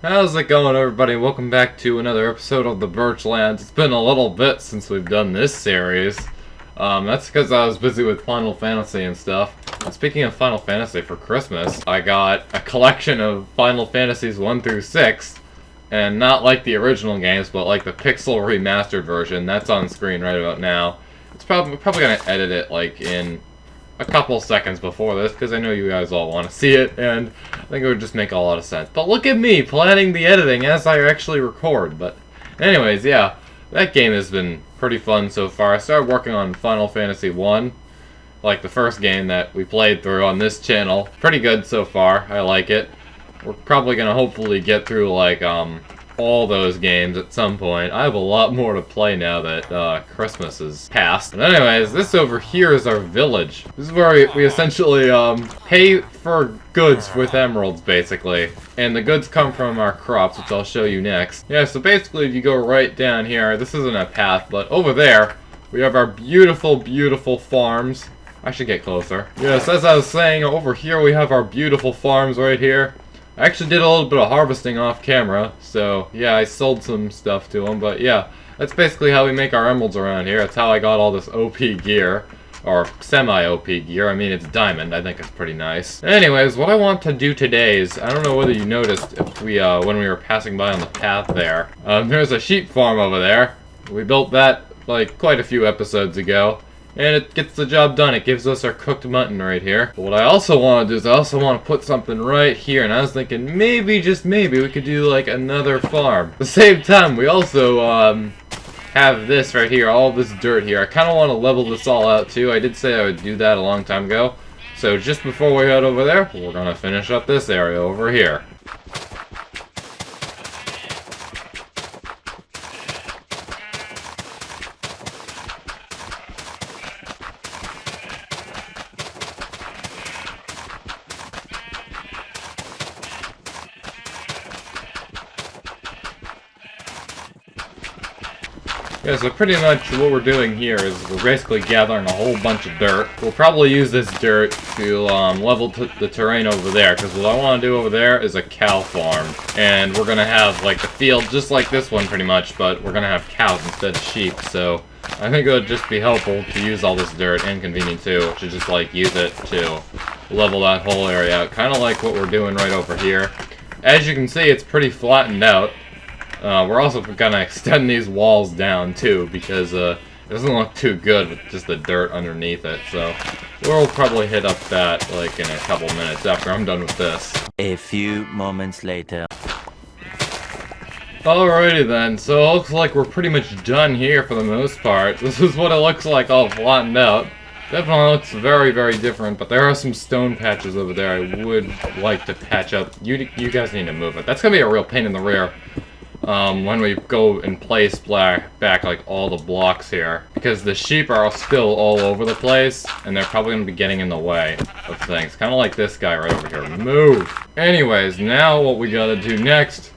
How's it going, everybody? Welcome back to another episode of the Birchlands. It's been a little bit since we've done this series. That's because I was busy with Final Fantasy and stuff. And speaking of Final Fantasy, for Christmas, I got a collection of Final Fantasies 1 through 6. And not like the original games, but like the pixel remastered version. That's on screen right about now. It's probably gonna edit it like in a couple seconds before this, because I know you guys all want to see it, and I think it would just make a lot of sense. But look at me planning the editing as I actually record. But anyways, yeah, that game has been pretty fun so far. I started working on Final Fantasy 1, like the first game that we played through on this channel. Pretty good so far. I like it. We're probably gonna hopefully get through like all those games at some point. I have a lot more to play now that Christmas is past. But anyways, this over here is our village. This is where we essentially pay for goods with emeralds, basically. And the goods come from our crops, which I'll show you next. Yeah, so basically if you go right down here, this isn't a path, but over there, we have our beautiful, beautiful farms. I should get closer. Yes, as I was saying, over here we have our beautiful farms right here. I actually did a little bit of harvesting off camera, so yeah, I sold some stuff to them, but yeah, that's basically how we make our emeralds around here. That's how I got all this OP gear, or semi-OP gear. I mean, it's diamond. I think it's pretty nice. Anyways, what I want to do today is, I don't know whether you noticed if we, when we were passing by on the path there, there's a sheep farm over there. We built that, like, quite a few episodes ago. And it gets the job done. It gives us our cooked mutton right here. But what I also want to do is I also want to put something right here. And I was thinking maybe, just maybe, we could do like another farm. At the same time, we also have this right here, all this dirt here. I kind of want to level this all out too. I did say I would do that a long time ago. So just before we head over there, we're going to finish up this area over here. Yeah, so pretty much what we're doing here is we're basically gathering a whole bunch of dirt. We'll probably use this dirt to level the terrain over there, because what I want to do over there is a cow farm. And we're going to have like the field just like this one pretty much, but we're going to have cows instead of sheep, so I think it would just be helpful to use all this dirt, and convenient too, to just like use it to level that whole area out. Kind of like what we're doing right over here. As you can see, it's pretty flattened out. We're also gonna extend these walls down too, because it doesn't look too good with just the dirt underneath it. So we'll probably hit up that like in a couple minutes after I'm done with this. A few moments later. Alrighty then, so it looks like we're pretty much done here for the most part. This is what it looks like all flattened out. Definitely looks very, very different, but there are some stone patches over there I would like to patch up. You guys need to move it. That's gonna be a real pain in the rear. When we go and place back like all the blocks here, because the sheep are still all over the place and they're probably going to be getting in the way of things, kind of like this guy right over here. Move! Anyways, now what we gotta do next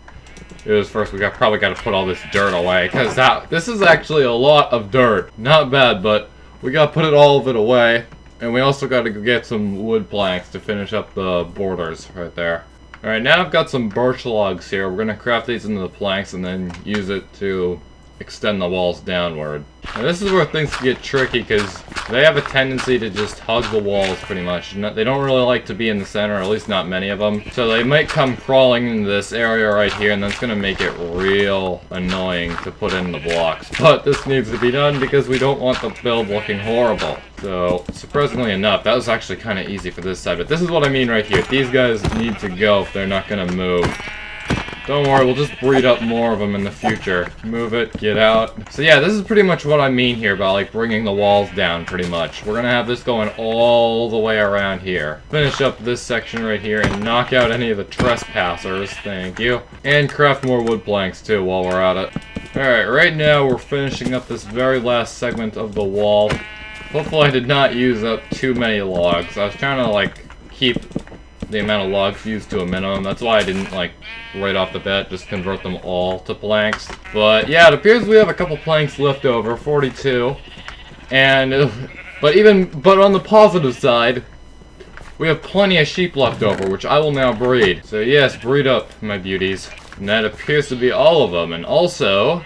is first we probably gotta put all this dirt away, because this is actually a lot of dirt. Not bad, but we gotta put all of it away, and we also gotta go get some wood planks to finish up the borders right there. Alright, now I've got some birch logs here. We're going to craft these into the planks and then use it to extend the walls downward. Now this is where things get tricky, because they have a tendency to just hug the walls pretty much. They don't really like to be in the center, or at least not many of them. So they might come crawling into this area right here, and that's going to make it real annoying to put in the blocks. But this needs to be done because we don't want the build looking horrible. So, surprisingly enough, that was actually kind of easy for this side. But this is what I mean right here. These guys need to go if they're not going to move. Don't worry, we'll just breed up more of them in the future. Move it, get out. So yeah, this is pretty much what I mean here about like bringing the walls down pretty much. We're gonna have this going all the way around here. Finish up this section right here and knock out any of the trespassers, thank you. And craft more wood planks too while we're at it. Alright, right now we're finishing up this very last segment of the wall. Hopefully I did not use up too many logs. I was trying to like keep the amount of logs used to a minimum. That's why I didn't like right off the bat just convert them all to planks. But yeah, it appears we have a couple planks left over, 42. And but on the positive side, we have plenty of sheep left over, which I will now breed. So yes, breed up, my beauties. And that appears to be all of them. And also,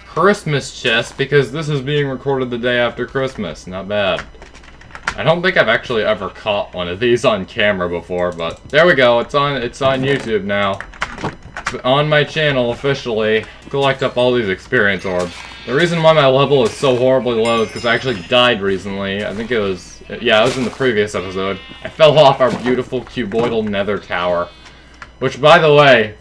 Christmas chest, because this is being recorded the day after Christmas. Not bad. I don't think I've actually ever caught one of these on camera before, but there we go. It's on YouTube now. It's on my channel officially. Collect up all these experience orbs. The reason why my level is so horribly low is because I actually died recently. I think it was, yeah, it was in the previous episode. I fell off our beautiful cuboidal nether tower. Which, by the way,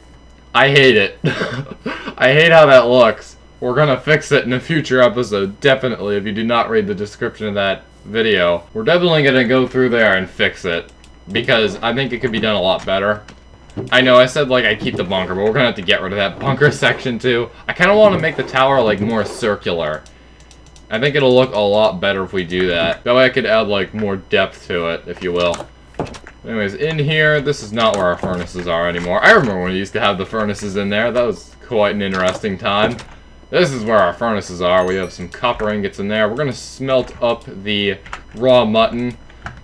I hate it. I hate how that looks. We're gonna fix it in a future episode, definitely, if you do not read the description of that video. We're definitely gonna go through there and fix it, because I think it could be done a lot better. I know I said, like, I keep the bunker, but we're gonna have to get rid of that bunker section, too. I kinda want to make the tower, like, more circular. I think it'll look a lot better if we do that. That way I could add, like, more depth to it, if you will. Anyways, in here, this is not where our furnaces are anymore. I remember when we used to have the furnaces in there. That was quite an interesting time. This is where our furnaces are. We have some copper ingots in there. We're gonna smelt up the raw mutton.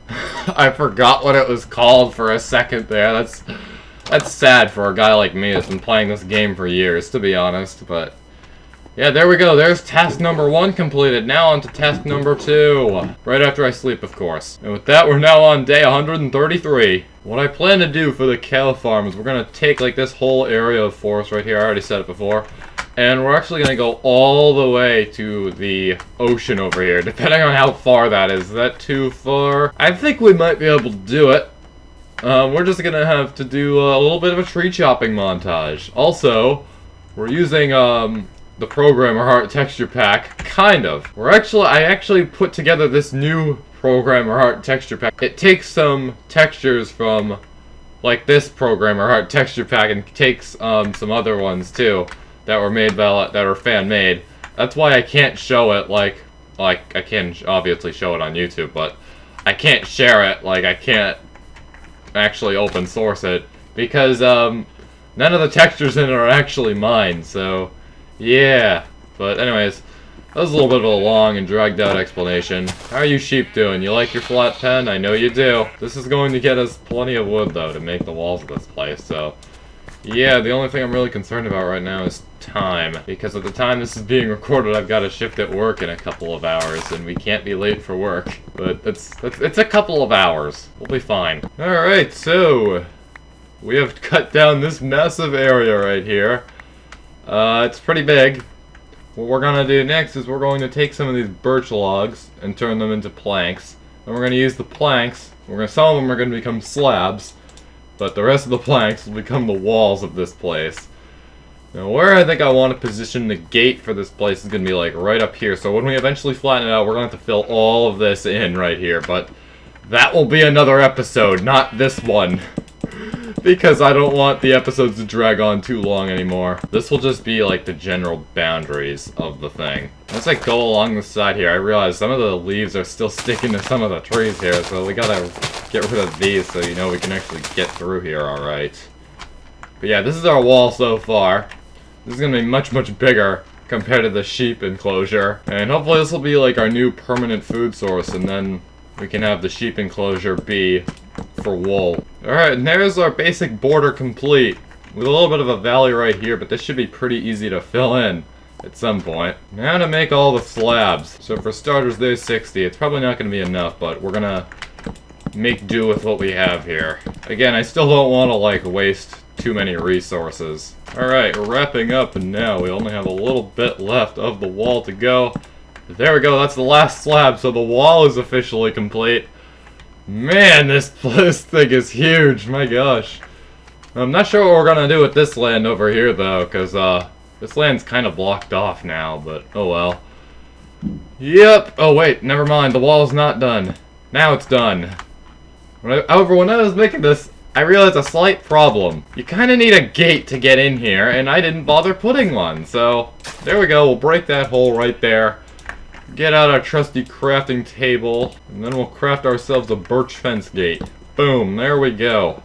I forgot what it was called for a second there. That's sad for a guy like me that's been playing this game for years, to be honest, but yeah, there we go. There's task number 1 completed. Now on to task number 2. Right after I sleep, of course. And with that, we're now on day 133. What I plan to do for the cow farm is we're going to take, like, this whole area of forest right here. I already said it before. And we're actually going to go all the way to the ocean over here, depending on how far that is. Is that too far? I think we might be able to do it. We're just going to have to do a little bit of a tree chopping montage. Also, we're using, the Programmer Heart texture pack, kind of. I actually put together this new Programmer Heart texture pack. It takes some textures from, like, this Programmer Heart texture pack and takes some other ones too that were made by that are fan made. That's why I can't show it like I can obviously show it on YouTube, but I can't share it. Like, I can't actually open source it because none of the textures in it are actually mine. So. Yeah, but anyways, that was a little bit of a long and dragged out explanation. How are you sheep doing? You like your flat pen? I know you do. This is going to get us plenty of wood, though, to make the walls of this place, so... Yeah, the only thing I'm really concerned about right now is time. Because at the time this is being recorded, I've got a shift at work in a couple of hours, and we can't be late for work. But it's a couple of hours. We'll be fine. Alright, so... we have cut down this massive area right here. It's pretty big. What we're gonna do next is we're going to take some of these birch logs and turn them into planks. And we're gonna use the planks. Some of them are gonna become slabs, but the rest of the planks will become the walls of this place. Now, where I think I want to position the gate for this place is gonna be like right up here. So when we eventually flatten it out, we're gonna have to fill all of this in right here. But that will be another episode, not this one. Because I don't want the episodes to drag on too long anymore. This will just be like the general boundaries of the thing. As I go along the side here, I realize some of the leaves are still sticking to some of the trees here, so we gotta get rid of these so you know we can actually get through here alright. But yeah, this is our wall so far. This is gonna be much, much bigger compared to the sheep enclosure. And hopefully this will be like our new permanent food source, and then we can have the sheep enclosure be for wool. Alright, and there's our basic border complete. With a little bit of a valley right here, but this should be pretty easy to fill in at some point. Now to make all the slabs. So for starters, there's 60. It's probably not going to be enough, but we're going to make do with what we have here. Again, I still don't want to, like, waste too many resources. Alright, we're wrapping up, and now we only have a little bit left of the wall to go. There we go, that's the last slab, so the wall is officially complete. Man, this thing is huge, my gosh. I'm not sure what we're gonna do with this land over here, though, because, this land's kind of blocked off now, but oh well. Yep, oh wait, never mind, the wall's not done. Now it's done. However, when I was making this, I realized a slight problem. You kinda need a gate to get in here, and I didn't bother putting one, so there we go, we'll break that hole right there. Get out our trusty crafting table, and then we'll craft ourselves a birch fence gate. Boom, there we go.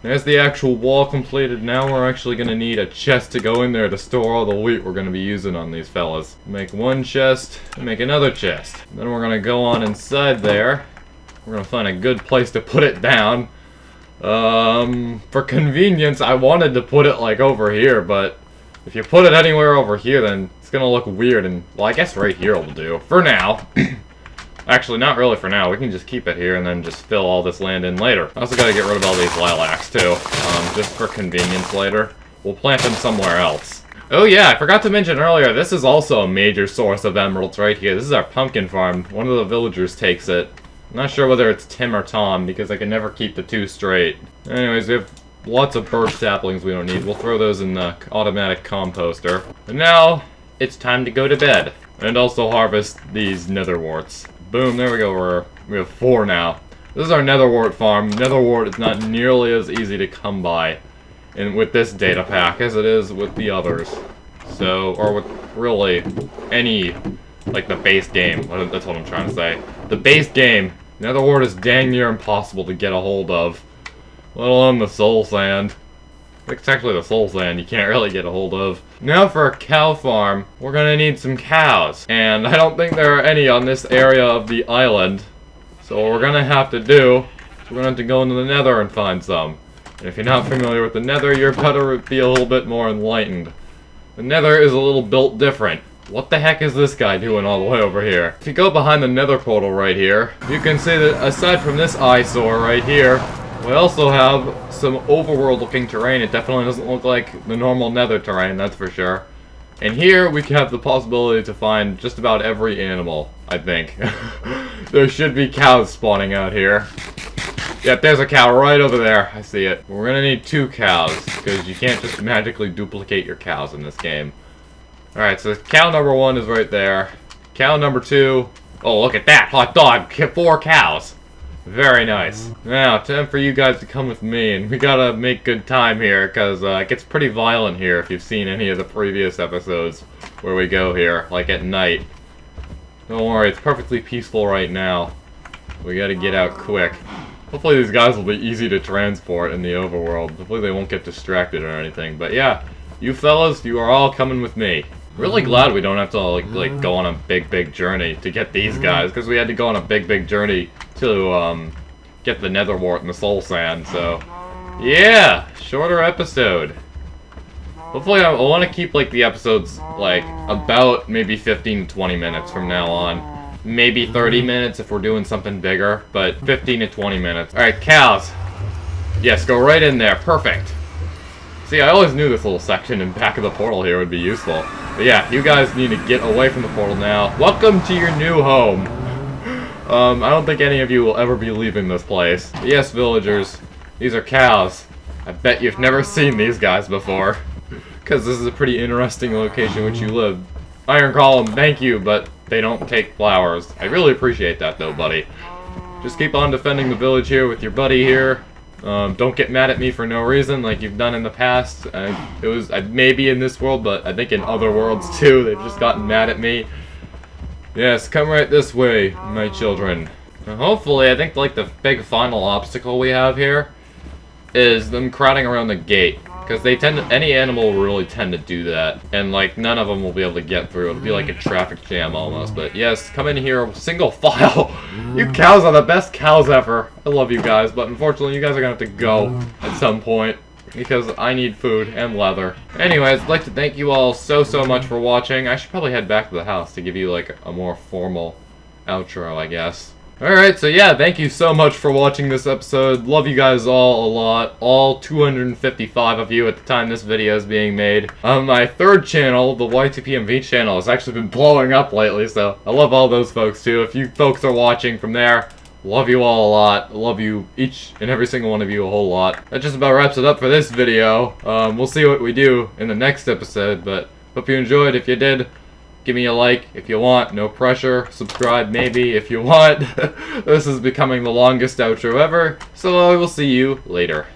There's the actual wall completed. Now we're actually going to need a chest to go in there to store all the wheat we're going to be using on these fellas. Make one chest, make another chest. Then we're going to go on inside there. We're going to find a good place to put it down. For convenience, I wanted to put it like over here, but if you put it anywhere over here, then it's gonna look weird, and, well, I guess right here will do. For now. Actually, not really for now. We can just keep it here and then just fill all this land in later. I also gotta get rid of all these lilacs, too. Just for convenience later. We'll plant them somewhere else. Oh yeah, I forgot to mention earlier, this is also a major source of emeralds right here. This is our pumpkin farm. One of the villagers takes it. I'm not sure whether it's Tim or Tom, because I can never keep the two straight. Anyways, we have lots of birch saplings we don't need. We'll throw those in the automatic composter. And now, it's time to go to bed. And also harvest these nether warts. Boom, there we go, we have 4 now. This is our nether wart farm. Nether wart is not nearly as easy to come by with this data pack as it is with the others. So, or with really any, like the base game, that's what I'm trying to say. The base game, nether wart is dang near impossible to get a hold of, let alone the soul sand. It's actually the soul sand you can't really get a hold of. Now for a cow farm, we're gonna need some cows. And I don't think there are any on this area of the island. So what we're gonna have to do is we're gonna have to go into the nether and find some. And if you're not familiar with the nether, you're better be a little bit more enlightened. The nether is a little built different. What the heck is this guy doing all the way over here? If you go behind the nether portal right here, you can see that aside from this eyesore right here, we also have some overworld looking terrain. It definitely doesn't look like the normal nether terrain, that's for sure. And here we have the possibility to find just about every animal, I think. There should be cows spawning out here. Yep, there's a cow right over there. I see it. We're gonna need 2 cows, because you can't just magically duplicate your cows in this game. Alright, so cow number 1 is right there. Cow number 2... Oh, look at that! Hot dog! 4 cows! Very nice. Now, time for you guys to come with me, and we gotta make good time here, because it gets pretty violent here if you've seen any of the previous episodes where we go here, like at night. Don't worry, it's perfectly peaceful right now. We gotta get out quick. Hopefully these guys will be easy to transport in the overworld. Hopefully they won't get distracted or anything. But yeah, you fellas, you are all coming with me. Really glad we don't have to like go on a big journey to get these guys, because we had to go on a big journey to get the nether wart and the soul sand. So yeah, shorter episode. Hopefully I want to keep like the episodes like about maybe 15 to 20 minutes from now on. Maybe 30 minutes if we're doing something bigger, but 15 to 20 minutes. Alright, cows. Yes, go right in there. Perfect. See, I always knew this little section in back of the portal here would be useful. But yeah, you guys need to get away from the portal now. Welcome to your new home. I don't think any of you will ever be leaving this place. But yes, villagers, these are cows. I bet you've never seen these guys before. Because this is a pretty interesting location in which you live. Iron Column, thank you, but they don't take flowers. I really appreciate that though, buddy. Just keep on defending the village here with your buddy here. Don't get mad at me for no reason like you've done in the past. It was maybe in this world, but I think in other worlds too, they've just gotten mad at me. Yes, come right this way, my children. And hopefully, I think like the big final obstacle we have here is them crowding around the gate. Because they tend to, any animal will really tend to do that. And like, none of them will be able to get through. It'll be like a traffic jam almost. But yes, come in here, single file. You cows are the best cows ever. I love you guys, but unfortunately you guys are gonna have to go at some point. Because I need food and leather. Anyways, I'd like to thank you all so much for watching. I should probably head back to the house to give you like a more formal outro, I guess. Alright, so yeah, thank you so much for watching this episode. Love you guys all a lot. All 255 of you at the time this video is being made. My third channel, the Y2PMV channel, has actually been blowing up lately, so I love all those folks too. If you folks are watching from there, love you all a lot. Love you, each and every single one of you, a whole lot. That just about wraps it up for this video. We'll see what we do in the next episode, but hope you enjoyed. If you did, give me a like if you want, no pressure. Subscribe maybe if you want. This is becoming the longest outro ever, so I will see you later.